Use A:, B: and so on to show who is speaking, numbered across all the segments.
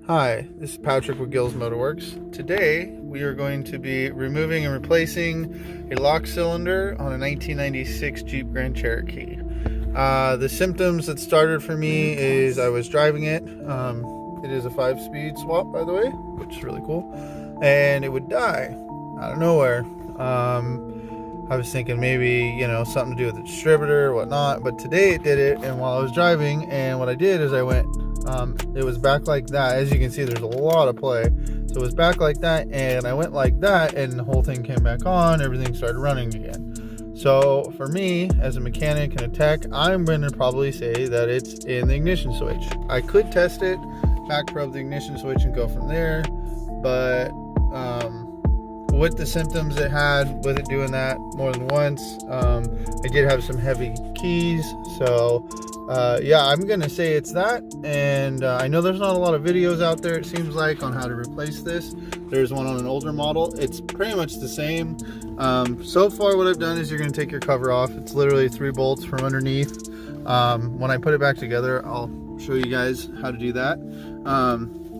A: Hi, this is Patrick with Gills Motorworks. Today we are going to be removing and replacing a lock cylinder on a 1996 Jeep Grand Cherokee. The symptoms that started for me is I was driving it. It is a 5-speed swap, by the way, which is really cool. And it would die out of nowhere. I was thinking maybe, something to do with the distributor or whatnot, but today it did it. And while I was driving, and what I did is I went, it was back like that. As you can see, there's a lot of play. So it was back like that, and I went like that, and the whole thing came back on. Everything started running again. So for me, as a mechanic and a tech, I'm going to probably say that it's in the ignition switch. I could test it, back probe the ignition switch and go from there, but with the symptoms it had with it doing that more than once, I did have some heavy keys. So yeah, I'm gonna say it's that. And I know there's not a lot of videos out there, it seems like, on how to replace this. There's one on an older model. It's pretty much the same. So far what I've done is you're gonna take your cover off. It's literally 3 bolts from underneath. When I put it back together, I'll show you guys how to do that.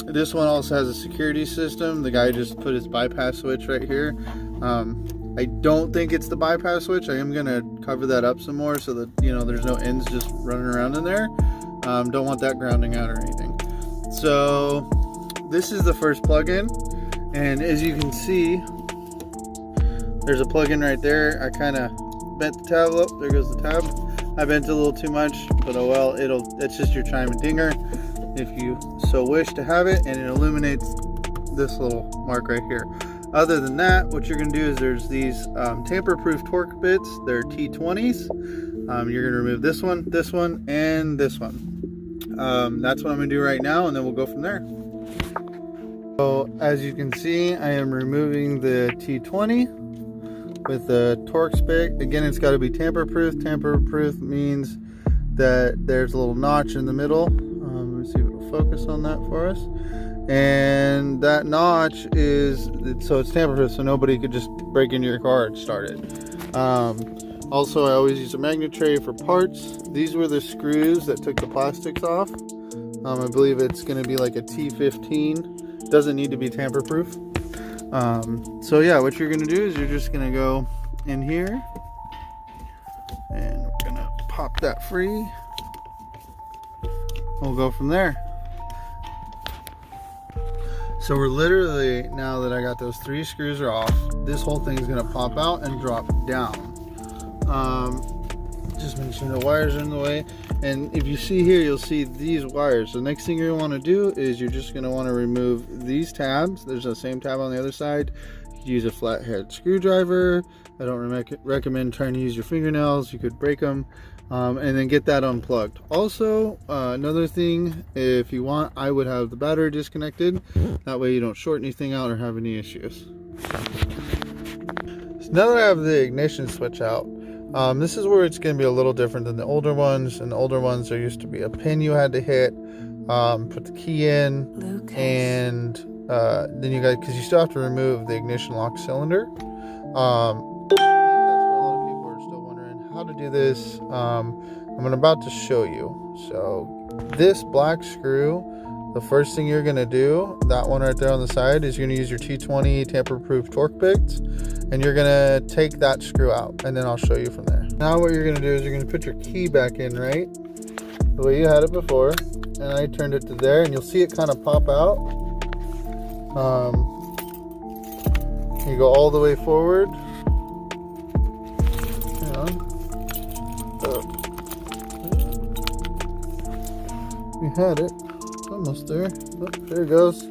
A: This one also has a security system. The guy just put his bypass switch right here. I don't think it's the bypass switch. I am gonna cover that up some more so that there's no ends just running around in there. Don't want that grounding out or anything. So this is the first plug-in, and as you can see, there's a plug-in right there. I kind of bent the tab up. There goes the tab. I bent it a little too much, but oh well. It's just your chime and dinger if you so wish to have it, and it illuminates this little mark right here. Other than that, what you're going to do is there's these tamper-proof torque bits. They're T20s. You're going to remove this one, and this one. That's what I'm going to do right now, and then we'll go from there. So as you can see, I am removing the T20 with the Torx bit. Again, it's got to be tamper-proof. Tamper-proof means that there's a little notch in the middle. Let's see if it'll focus on that for us. And that notch is, so it's tamper-proof, so nobody could just break into your car and start it. Also, I always use a magnet tray for parts. These were the screws that took the plastics off. I believe it's going to be like a T15. Doesn't need to be tamper-proof. So yeah, what you're going to do is you're just going to go in here, and we're going to pop that free. We'll go from there. So we're literally, now that I got those 3 screws are off, this whole thing is going to pop out and drop down. Just make sure no wires are in the way. And if you see here, you'll see these wires. The next thing you're going to want to do is you're just going to want to remove these tabs. There's the same tab on the other side. You could use a flathead screwdriver. I don't recommend trying to use your fingernails. You could break them. And then get that unplugged. Also, another thing, if you want, I would have the battery disconnected. That way you don't short anything out or have any issues. So now that I have the ignition switch out, this is where it's going to be a little different than the older ones. In the older ones, there used to be a pin you had to hit, put the key in, and then you guys, because you still have to remove the ignition lock cylinder. How to do this, I'm about to show you. So this black screw, the first thing you're going to do, that one right there on the side, is you're going to use your T20 tamper-proof torque bits, and you're going to take that screw out, and then I'll show you from there. Now what you're going to do is you're going to put your key back in, right, the way you had it before, and I turned it to there, and you'll see it kind of pop out. You go all the way forward. Hang on. We had it almost there. Oh, there it goes.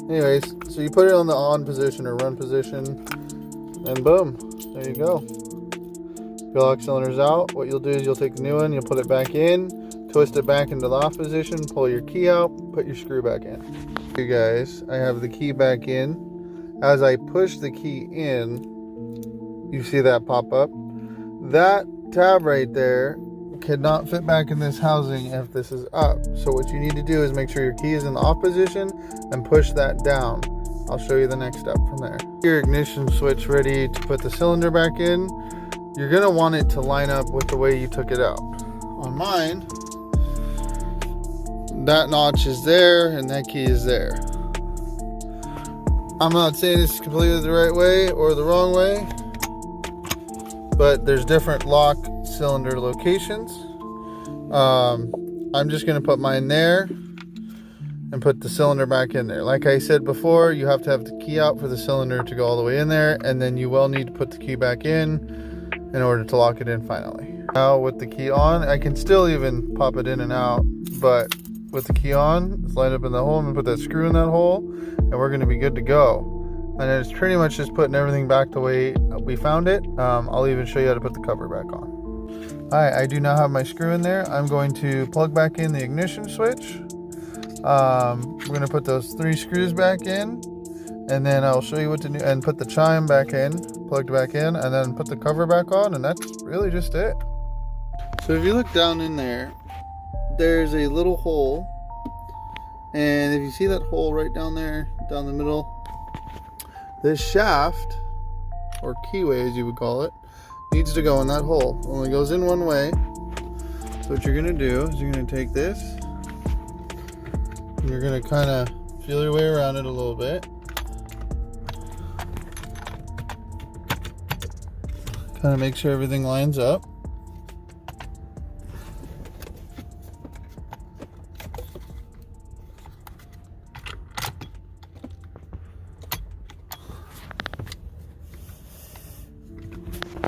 A: Anyways, so you put it on the on position or run position, and boom, there you go. Your lock cylinder's out. What you'll do is you'll take the new one, you'll put it back in, twist it back into the off position, pull your key out, put your screw back in. Okay guys, I have the key back in. As I push the key in, you see that pop up. That tab right there cannot fit back in this housing if this is up. So what you need to do is make sure your key is in the off position and push that down. I'll show you the next step from there. Your ignition switch ready to put the cylinder back in. You're going to want it to line up with the way you took it out. On mine, that notch is there and that key is there. I'm not saying this is completely the right way or the wrong way, but there's different lock cylinder locations. I'm just going to put mine there and put the cylinder back in there. Like I said before, you have to have the key out for the cylinder to go all the way in there, and then you will need to put the key back in order to lock it in finally. Now with the key on, I can still even pop it in and out, but with the key on, it's lined up in the hole. I'm going to put that screw in that hole and we're going to be good to go. And then it's pretty much just putting everything back the way we found it. I'll even show you how to put the cover back on. Alright, I do now have my screw in there. I'm going to plug back in the ignition switch. We're going to put those 3 screws back in, and then I'll show you what to do, and put the chime back in, plugged back in, and then put the cover back on, and that's really just it. So if you look down in there, there's a little hole, and if you see that hole right down there, down the middle, this shaft, or keyway as you would call it, needs to go in that hole. It only goes in one way. So what you're going to do is you're going to take this and you're going to kind of feel your way around it a little bit. Kind of make sure everything lines up.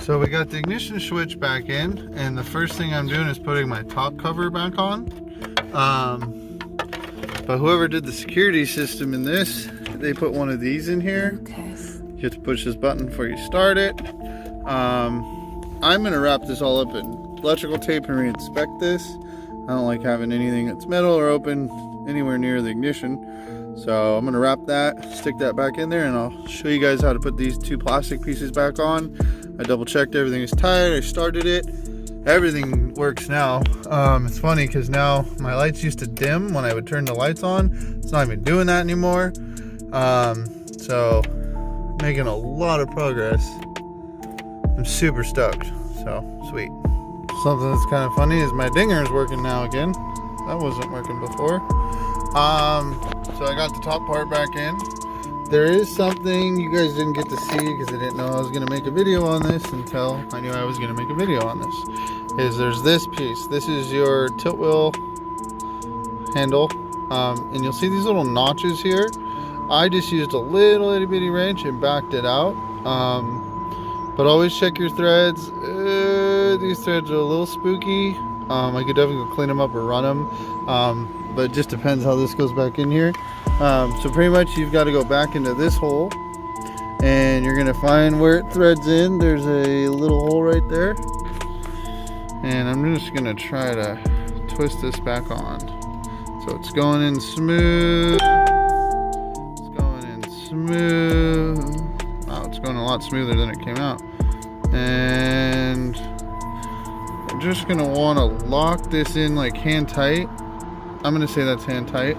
A: So we got the ignition switch back in, and the first thing I'm doing is putting my top cover back on. But whoever did the security system in this, they put one of these in here. You have to push this button before you start it. I'm gonna wrap this all up in electrical tape and re-inspect this. I don't like having anything that's metal or open anywhere near the ignition. So I'm gonna wrap that, stick that back in there, and I'll show you guys how to put these 2 plastic pieces back on. I double checked everything is tight, I started it, everything works now. It's funny because now my lights used to dim when I would turn the lights on. It's not even doing that anymore. So making a lot of progress. I'm super stoked, so sweet. Something that's kind of funny is my dinger is working now again. That wasn't working before. So I got the top part back in. There is something you guys didn't get to see because I didn't know I was going to make a video on this until I knew I was going to make a video on this. There's this piece. This is your tilt wheel handle, and you'll see these little notches here. I just used a little itty bitty wrench and backed it out. But always check your threads. These threads are a little spooky. I could definitely clean them up or run them. But it just depends how this goes back in here. So pretty much you've got to go back into this hole, and you're going to find where it threads in. There's a little hole right there, and I'm just going to try to twist this back on. So it's going in smooth. It's going in smooth. Wow, it's going a lot smoother than it came out. And I'm just going to want to lock this in like hand tight. I'm going to say that's hand tight.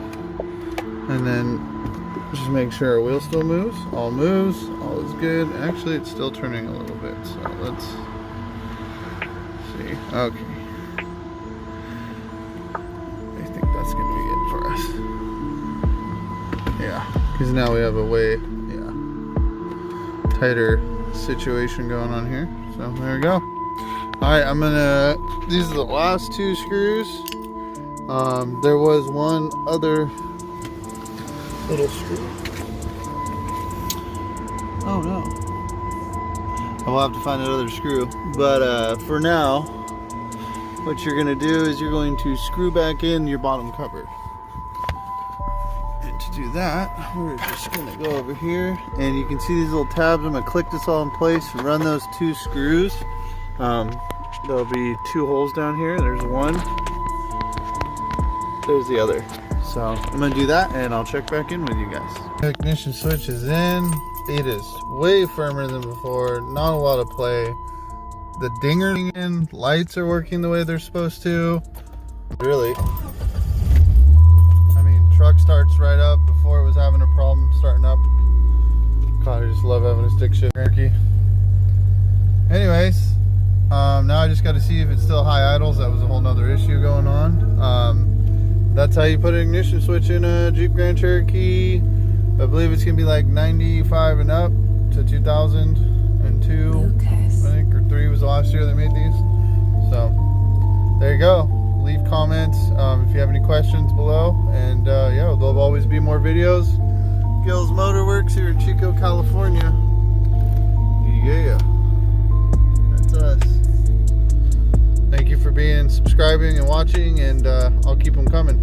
A: And then just make sure our wheel still moves. All moves. All is good. Actually, it's still turning a little bit. So let's see. Okay. I think that's going to be it for us. Yeah. Because now we have a way tighter situation going on here. So there we go. Alright, these are the last 2 screws. There was one other little screw. Oh no. I will have to find another screw. But for now, what you're going to do is you're going to screw back in your bottom cover. And to do that, we're just going to go over here. And you can see these little tabs. I'm going to click this all in place and run those 2 screws. There'll be 2 holes down here. There's one. There's the other. So I'm going to do that and I'll check back in with you guys. The ignition switch is in. It is way firmer than before. Not a lot of play. The dinger in, lights are working the way they're supposed to. Really. I mean, truck starts right up. Before it was having a problem starting up. God, I just love having a stick shift Cherokee. Anyways, now I just got to see if it's still high idles. That was a whole nother issue going on. that's how you put an ignition switch in a Jeep Grand Cherokee. I believe it's gonna be like 95 and up to 2002.
B: Okay.
A: I think, or 3 was the last year they made these. So there you go. Leave comments if you have any questions below, and yeah, there'll always be more videos. Gills Motorworks here in Chico, California. Yeah, that's us. Thank you for subscribing and watching, and I'll keep them coming.